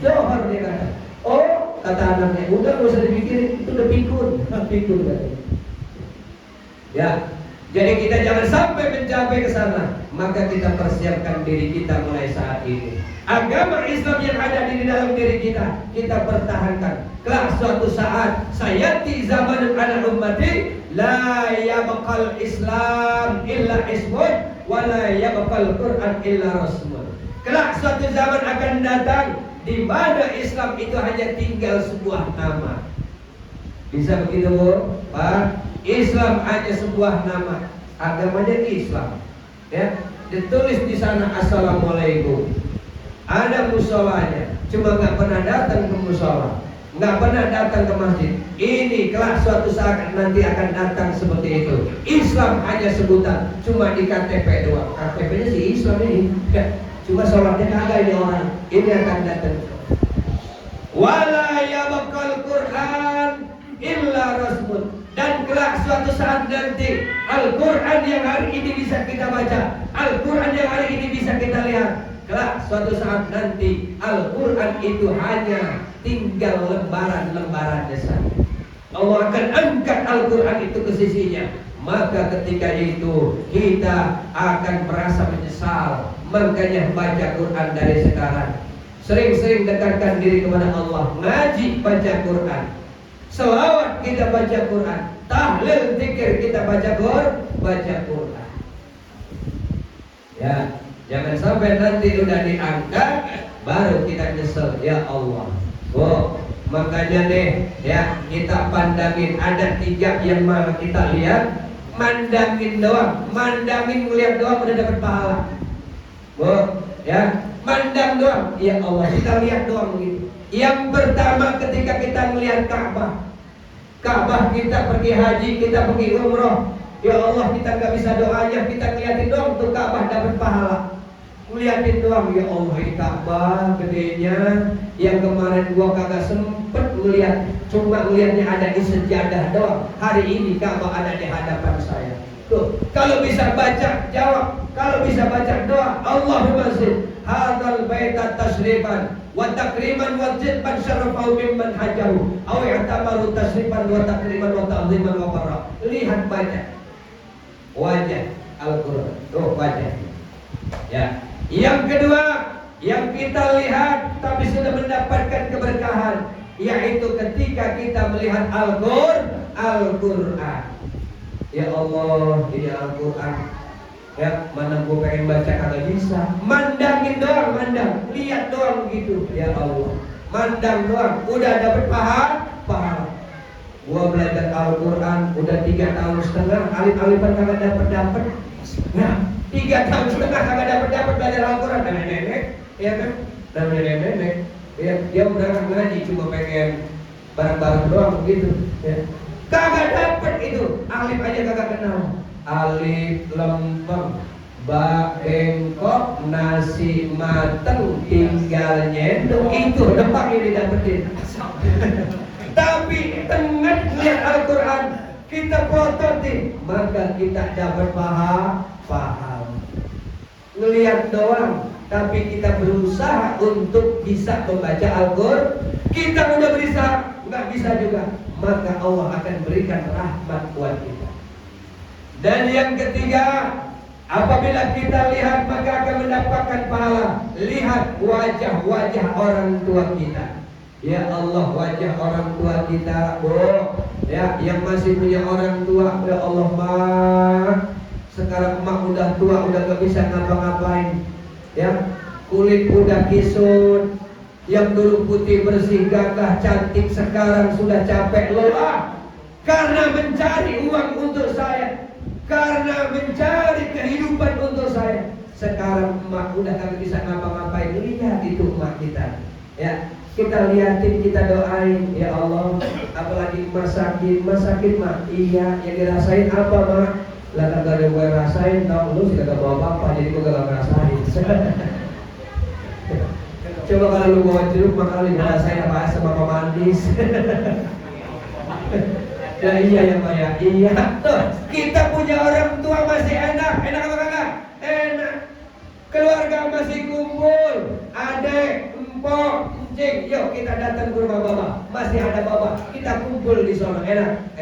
Zohor dia kata. Oh, kata anaknya, udah gak usah dipikirin, itu udah pikun katanya. Ya. Jadi kita jangan sampai mencapai ke sana. Maka kita persiapkan diri kita mulai saat ini. Agama Islam yang ada di dalam diri kita, kita pertahankan. Kelak suatu saat, sayati zaman ala ummati, la yabqal Islam illa ismun, wa la yabqal Quran illa rasmun. Kelak suatu zaman akan datang di mana Islam itu hanya tinggal sebuah nama. Bisa begitu Bu? Pak? Islam hanya sebuah nama, agamanya Islam. Ya, ditulis di sana Assalamualaikum. Ada musolanya, cuma nggak pernah datang ke musola, nggak pernah datang ke masjid. Ini kelak suatu saat nanti akan datang seperti itu. Islam hanya sebutan, cuma di KTP doang. KTP-nya si Islam ini, ya, cuma sholatnya kagak ini orang. Ini akan datang. Wala yabqal Quran illa rasmun. Dan kelak suatu saat nanti Al-Quran yang hari ini bisa kita baca, Al-Quran yang hari ini bisa kita lihat, kelak suatu saat nanti Al-Quran itu hanya tinggal lembaran-lembaran saja. Allah akan angkat Al-Quran itu ke sisinya. Maka ketika itu kita akan merasa menyesal. Makanya baca Quran dari sekarang. Sering-sering dekatkan diri kepada Allah. Ngaji, baca Quran. Selawat kita baca Quran, tahlil zikir kita baca Quran. Ya, jangan sampai nanti udah diangkat baru kita nyesel, ya Allah. Oh, makanya deh, ya kita pandangin ada 3 yang malah kita lihat, mandangin doang, melihat doang udah dapat pahala. Oh, ya, mandang doang, ya Allah, kita lihat doang begitu. Yang pertama ketika kita melihat Ka'bah kita pergi haji, kita pergi umroh, ya Allah kita nggak bisa doanya, kita ngeliatin doang tuh Ka'bah dapat pahala. Ngeliatin doang, ya Allah ini Ka'bah gedenya, yang kemarin gua kagak sempet ngeliat, cuma ngeliatnya ada di sejadah doang. Hari ini Ka'bah ada di hadapan saya. Tuh, kalau bisa baca jawab, kalau bisa baca doa, Allahumma zid hadzal baita tashrifan wa takriman wa zidban syarafau mimman hajahu aw i'tamaru tashrifan wa takriman wa ta'ziman wa barra. Lihat baca wajah Al-Qur'an. Tuh wajah. Ya. Yang kedua, yang kita lihat tapi sudah mendapatkan keberkahan, yaitu ketika kita melihat Al-Qur'an. Ya Allah, ini Al-Quran. Ya, mana gua pengen baca kagak bisa. Mandangin doang, mandang. Lihat doang gitu. Ya Allah, mandang doang. Udah dapet pahala. Gua belajar Al-Quran udah 3 tahun setengah. Alif-alifan kagak dapet. Nah, 3 tahun setengah kagak dapet belajar Al-Quran. Nenek, ya kan? Nenek. Ya, dia berangkat ngaji cuma pengen barang-barang doang begitu. Ya. Kagak dapet itu, alif aja kagak kenal. Alif lempeng, ba bengkok, nasi mateng, tinggal nyendok. Itu depak ini dapetin. Tapi tengah lihat Al-Quran, kita prototin, maka kita dapat paham. Ngelihat doang, tapi kita berusaha untuk bisa membaca Al-Quran. Kita udah berusaha, nggak bisa juga, maka Allah akan berikan rahmat buat kita. Dan yang ketiga, apabila kita lihat maka akan mendapatkan pahala. Lihat wajah-wajah orang tua kita. Ya Allah, wajah orang tua kita, ya, yang masih punya orang tua, ya Allah, mak, sekarang mak udah tua, udah gak bisa ngapa-ngapain, ya, kulit udah kisut. Yang dulu putih bersih gagah cantik sekarang sudah capek lelah karena mencari uang untuk saya, karena mencari kehidupan untuk saya. Sekarang emak udah kagak bisa ngapa-ngapain. Lihat itu emak kita, ya, kita liatin, kita doain, ya Allah. Apalagi masakin mak, iya, yang dirasain apa mak? Lah kagak ada gue rasain, tau lu sih kagak bawa apa-apa, jadi gue kagak ngerasain. Coba kalau lu bawa jeruk makanya lu ngerasain apa sama pemandis. Ya iya ya Pak ya. Iya. Tuh, kita punya orang tua masih enak. Enak apa kagak? Enak. Keluarga masih kumpul. Adek, empok, encing. Yuk kita datang ke rumah bapak. Masih ada bapak. Kita kumpul di sana. Enak.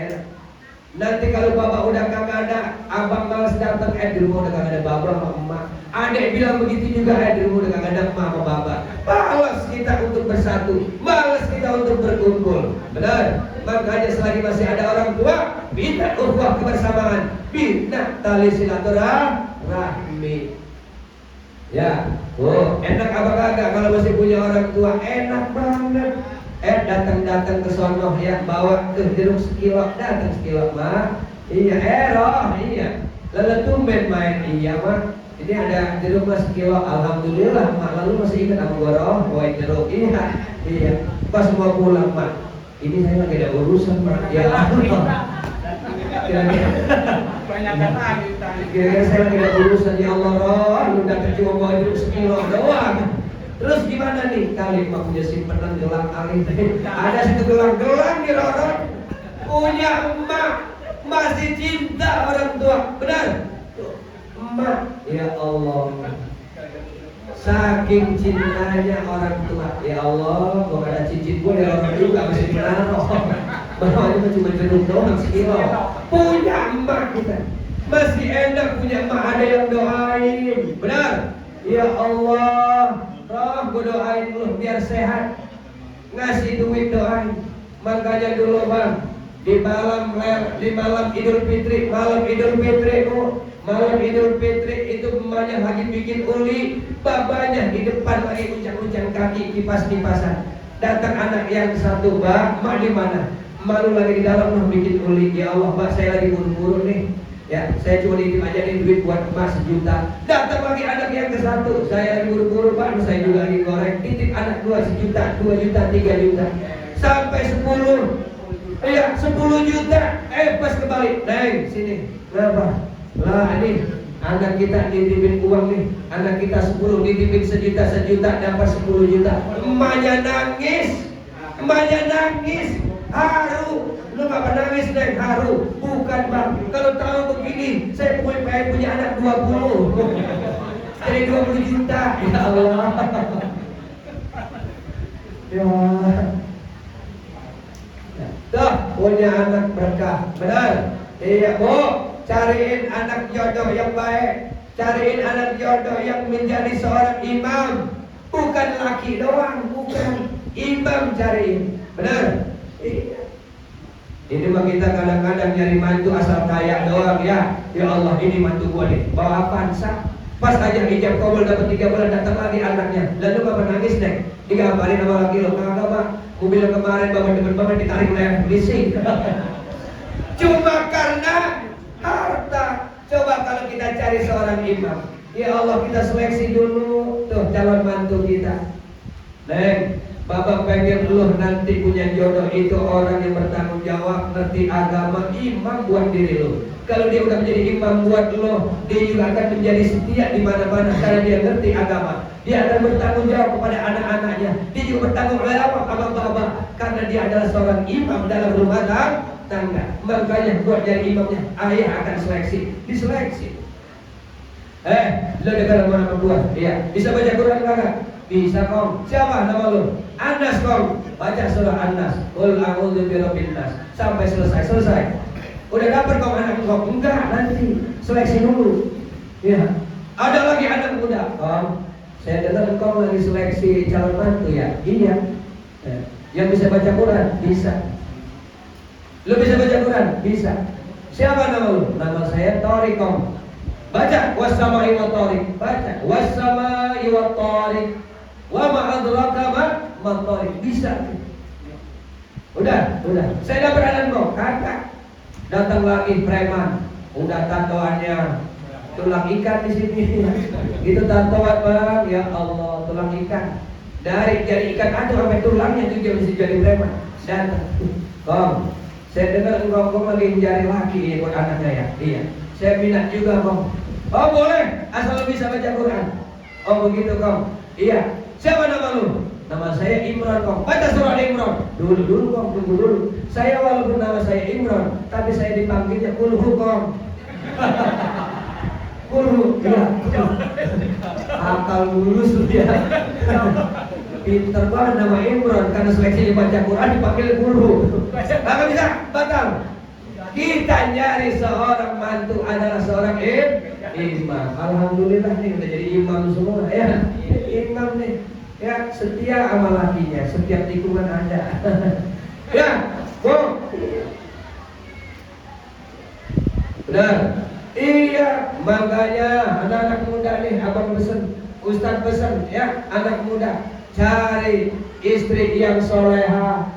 Nanti kalau bapak udah kagak ada, abang malas datang, di rumah udah kagak ada bapak sama emak. Adek bilang begitu juga, di rumah udah kagak ada emak sama bapak. Malas kita untuk bersatu, malas kita untuk berkumpul. Benar? Makanya selagi masih ada orang tua, bina ukhuwah kebersamaan, bina tali silaturahmi. Ya, enak apa kagak kalau masih punya orang tua? Enak banget. Datang ke sono ya, bawa jeruk sekilo, datang sekilo mak. Iya, roh, iya. Lalu tumben main, iya mak. Ini ada jeruk mas sekilo, alhamdulillah mak. Lalu masih ingat sama gua roh, bawa jeruk, iya. Pas mau pulang mak, ini saya lagi ada urusan mak. Ya Allah. Kira-kira saya lagi ada urusan, ya Allah roh, lu udah cuma bawa jeruk sekilo doang. Terus gimana nih? Kali emak punya simpenan gelang alif. Ada satu gelang di Rorot. Punya emak masih cinta orang tua. Benar? Emak, ya Allah, saking cintanya orang tua. Ya Allah, gua gak ada cincin gua dari orang juga masih menaruh. Bahwa cuma jeruk doang sekilo. Punya emak kita. Masih enak punya emak, ada yang doain. Benar? Ya Allah, roh gue doain lu biar sehat, ngasih duit doain. Makanya dulu bang, di malam Idul Fitri, malam Idul Fitri itu emaknya lagi bikin uli, babanya di depan lagi uncang-uncang kaki kipas-kipasan. Datang anak yang satu, mak di mana? Malu lagi di dalam mau bikin uli. Ya Allah, mak saya lagi buru-buru nih. Ya, saya cuma ditip aja nih duit buat emas 1 juta. Datang lagi anak yang ke satu, saya lagi buru-buru pak, saya juga lagi goreng. Titip anak 2 juta, 2 juta, 3 juta, sampai 10. Iya, 10 juta. Pas kebalik, neng sini. Kenapa? Lah ini anak kita nitipin uang nih. Anak kita 10 nitipin 1 juta dapat 10 juta. Emaknya nangis. Haru. Lu ngapa nangis Neng? Haru. Bukan bang, kalau tahu begini saya pengen punya anak 20. Jadi 20 juta. Ya Allah. Ya. Tuh punya anak berkah. Benar. Iya Bu, cariin anak jodoh yang baik. Cariin anak jodoh yang menjadi seorang imam. Bukan laki doang, bukan. Imam cariin. Benar? Iya. Ini mah kita kadang-kadang nyari mantu asal kaya doang ya. Ya Allah, ini mantu gua nih. Bawa apaan sah? Pas aja ijab kabul dapat 3 bulan datang lagi anaknya. Lalu bapak nangis Neng. Digambarin sama laki lo. Kagak Pak. Gua bilang kemarin bapak demen ditarik oleh polisi. Cuma karena harta. Coba kalau kita cari seorang imam. Ya Allah, kita seleksi dulu tuh calon mantu kita. Neng, Bapak pengen lu nanti punya jodoh itu orang yang bertanggung jawab, ngerti agama, imam buat diri lu. Kalau dia udah menjadi imam buat lu, dia juga akan menjadi setia di mana-mana karena dia ngerti agama. Dia akan bertanggung jawab kepada anak-anaknya. Dia juga bertanggung jawab sama bapak karena dia adalah seorang imam dalam rumah tangga. Makanya buat jadi imamnya, ayah akan seleksi, diseleksi. Lo dengar nama gua? Iya. Bisa baca Quran kagak? Bisa kong. Siapa nama lu? Anas kong. Baca surah Anas. Qul a'udzu birabbin nas. Sampai selesai. Udah dapat kong anak kong? Enggak, nanti seleksi dulu. Ya. Ada lagi anak muda. Kong, saya dengar kong lagi seleksi calon mantu ya? Iya. Ya. Yang bisa baca Quran? Bisa. Lu bisa baca Quran? Bisa. Siapa nama lu? Nama saya Tori kong. Baca was-sama'i wa tariq. Baca was-sama'i wa tariq. Wa ma adraka ma tariq. Bisa. Udah. Saya dapat anak kok, kakak. Datang lagi preman. Udah tatoannya tulang ikan di sini. Itu tatoan Bang, ya Allah, tulang ikan. Dari jadi ikan aduh sampai tulangnya juga bisa jadi preman. Datang. Kong, saya dengar engkau lagi mencari laki buat anaknya ya. Iya. Saya minat juga Kong. Oh boleh, asal bisa baca Quran. Oh begitu Kong. Iya. Siapa nama lu? Nama saya Imran Kong. Baca surah Imran. Dulu Kong, tunggu dulu. Saya walaupun nama saya Imran, tapi saya dipanggilnya Kulhu Kong. Kulhu, ya. Akal lulus dia. Pinter banget nama Imran karena seleksi baca Quran dipanggil Kulhu. Kagak bisa, batal. Kita nyari seorang mantu adalah seorang imam. Alhamdulillah nih udah jadi imam semua ya. Imam nih ya, setia sama lakinya, setiap tikungan ada. Ya, Bang. Benar. Iya, makanya anak-anak muda nih abang pesen, Ustaz pesen ya, anak muda cari istri yang soleha,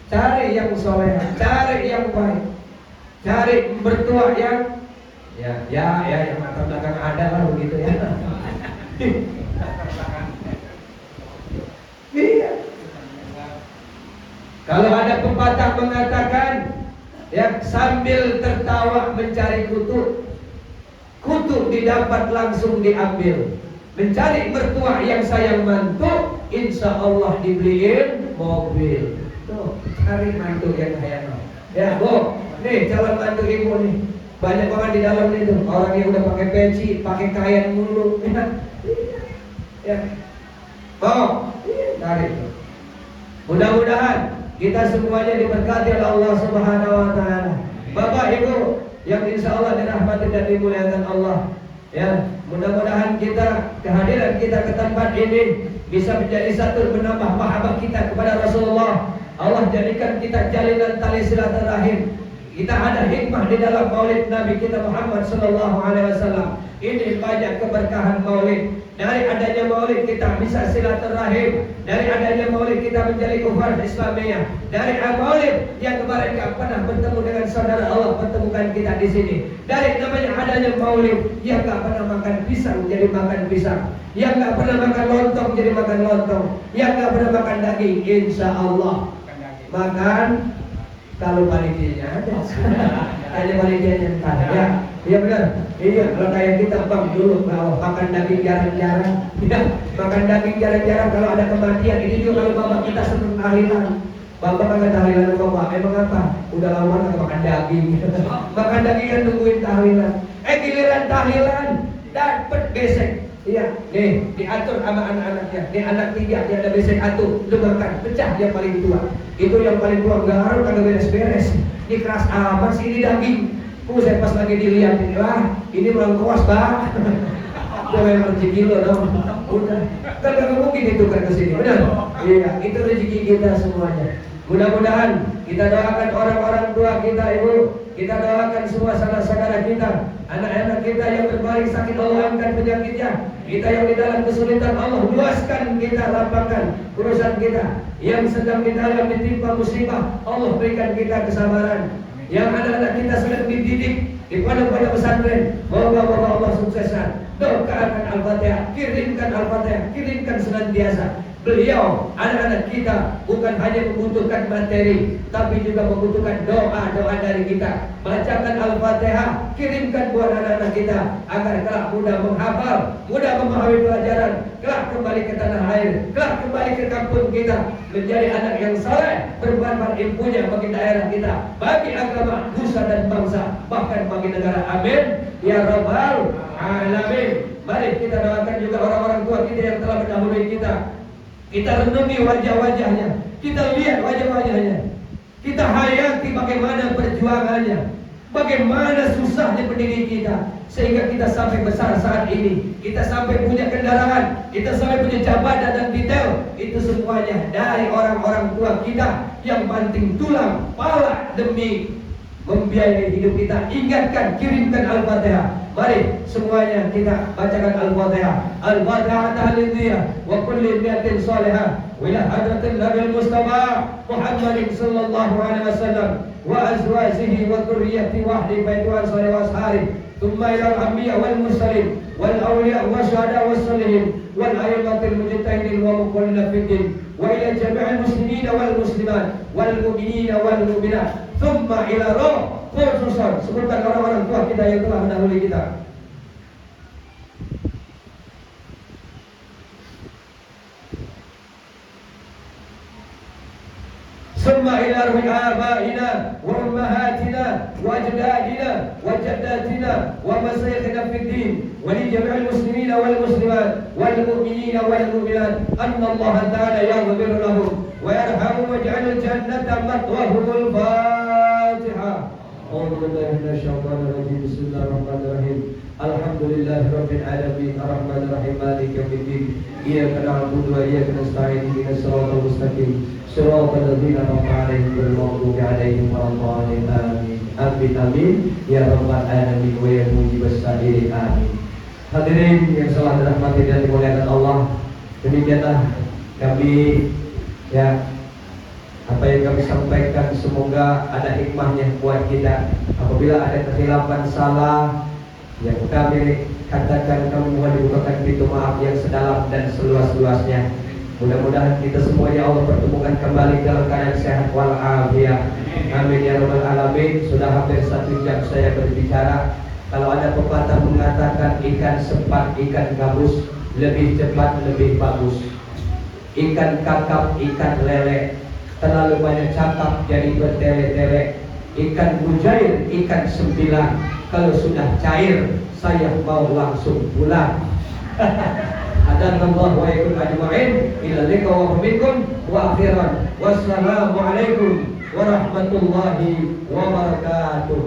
cari yang soleha, cari yang baik. Cari mertua yang yang mata belakang ada lah begitu ya. Iya. Kalau ada pepatah mengatakan ya sambil tertawa mencari kutu didapat langsung diambil. Mencari mertua yang sayang mantu, insya Allah dibeliin mobil. Tuh, cari mantu yang sayang. Ya, Bu. Nih calon mantu ibu nih, banyak banget di dalam itu orang yang udah pakai peci, pakai kain mulu, ya. Oh, tarik. Mudah-mudahan kita semuanya diberkati oleh Allah Subhanahu Wa Taala. Bapak Ibu yang insya Allah dirahmati dan dimuliakan Allah, ya. Mudah-mudahan kehadiran kita ke tempat ini bisa menjadi satu menambah mahabbah kita kepada Rasulullah. Allah jadikan kita jalinan tali silaturahim. Kita ada hikmah di dalam maulid Nabi kita Muhammad sallallahu alaihi wasallam. Ini banyak keberkahan maulid. Dari adanya maulid kita bisa silaturahim. Dari adanya maulid kita menjadi ukhuwah Islamiyah. Dari maulid yang kemarin gak pernah bertemu dengan saudara Allah, pertemukan kita di sini. Dari namanya adanya maulid, yang gak pernah makan pisang jadi makan pisang, yang gak pernah makan lontong jadi makan lontong, yang gak pernah makan daging, insya Allah makan. Kalau panitianya ada, ada panitianya entar ya, iya benar, iya. Kalau kayak kita Bang dulu makan daging jarang-jarang, ya, makan daging jarang-jarang. Kalau ada kematian, ini juga kalau bapak kita senang tahlilan, bapak kagak tahlilan bapak, emang apa? Udah lama nggak makan daging. Makan daging kan nungguin tahlilan. Giliran tahlilan dapat besek. Iya, nih diatur sama anak-anaknya. Nih anak 3 dia ada besek atur, lu makan, pecah dia paling tua. Itu yang paling tua garuk kagak beres-beres. Ini keras amat sih ini daging. Saya pas lagi dilihat ini lah, ini melengkuas bang. Udah memang rezeki lo dong. Udah, kan gak mungkin ditukar ke sini, benar? Iya, itu rezeki kita semuanya. Mudah-mudahan kita doakan orang-orang tua kita, ibu. Kita doakan semua saudara-saudara kita, anak-anak kita yang berbaring sakit, Allah angkat penyakitnya. Kita yang di dalam kesulitan, Allah luaskan kita, lapangkan urusan kita. Yang sedang di dalam ditimpa musibah, Allah berikan kita kesabaran. Yang anak-anak kita sedang dididik di pondok-pondok pesantren, moga-moga Allah sukseskan. Doakan Al-Fatihah, kirimkan Al-Fatihah, kirimkan senantiasa. Beliau, anak-anak kita bukan hanya membutuhkan materi, tapi juga membutuhkan doa-doa dari kita. Bacakan Al-Fatihah, kirimkan buat anak-anak kita agar kelak mudah menghafal, mudah memahami pelajaran, kelak kembali ke tanah air, kelak kembali ke kampung kita, menjadi anak yang saleh, bermanfaat ilmunya bagi daerah kita, bagi agama, nusa dan bangsa, bahkan bagi negara. Amin ya rabbal alamin. Mari kita doakan juga orang-orang tua kita yang telah mendahului kita. Kita renungi wajah-wajahnya, kita lihat wajah-wajahnya, kita hayati bagaimana perjuangannya, bagaimana susahnya pendidik kita, sehingga kita sampai besar saat ini, kita sampai punya kendaraan, kita sampai punya jabatan dan titel. Itu semuanya dari orang-orang tua kita yang banting tulang pala demi membiayai hidup kita. Ingatkan, kirimkan Al-Fatihah. Mari semuanya kita bacakan Al-Fatihah. Al-Fatihah tahliliyah wa kulli niyatin salihah wa ila hadratin Nabil Mustafa Muhammadin sallallahu alaihi wasallam wa azwajihi wa dzurriyyati wa ahli baiti wa ansari wa ashari thumma ila al-anbiya wal mursalin wal awliya wa syuhada was salihin wal a'immatil mujtahidin wa muqallina fid din wa ila jami'il muslimin wal muslimat wal mu'minina wal mu'minat thumma ila ruh khususan. Sebutkan orang-orang tua kita yang telah mendahului kita. ثم إلى روح آبائنا وأمهاتنا وأجدادنا وجداتنا ومشايخنا في الدين ولجميع المسلمين والمسلمات والمؤمنين والمؤمنات أن الله تعالى يغفر لهم ويرحمهم ويجعل الجنة مثواهم. الفاتحة. أعوذ بالله من الشيطان الرجيم. بسم الله الرحمن الرحيم. الحمد لله رب العالمين الرحمن الرحيم مالك يوم الدين إياك نعبد وإياك نستعين اهدنا الصراط المستقيم صراط الذين أنعمت عليهم غير المغضوب عليهم ولا الضالين آمين آمين آمين ya rabbal alamin wa ya mujibas sa'ilin amin. Hadirin yang salah dirahmati dan dimuliakan Allah, demikianlah kami apa yang kami sampaikan semoga ada hikmahnya buat kita. Apabila ada kekhilafan salah yang kami katakan, kami mohon dibukakan pintu maaf yang sedalam dan seluas-luasnya. Mudah-mudahan kita semuanya Allah pertemukan kembali dalam keadaan sehat walafiat. Amin ya rabbal alamin. Sudah hampir 1 jam saya berbicara. Kalau ada pepatah mengatakan ikan sepat, ikan gabus, lebih cepat lebih bagus. Ikan kakap, ikan lele, terlalu banyak cakap jadi bertele-tele. Ikan mujair, ikan sembilan, kalau sudah cair saya mau langsung pulang. Hadanallahu wa iyyakum ajma'in ila liqa minkum wa akhiran. Wassalamu alaikum warahmatullahi wabarakatuh.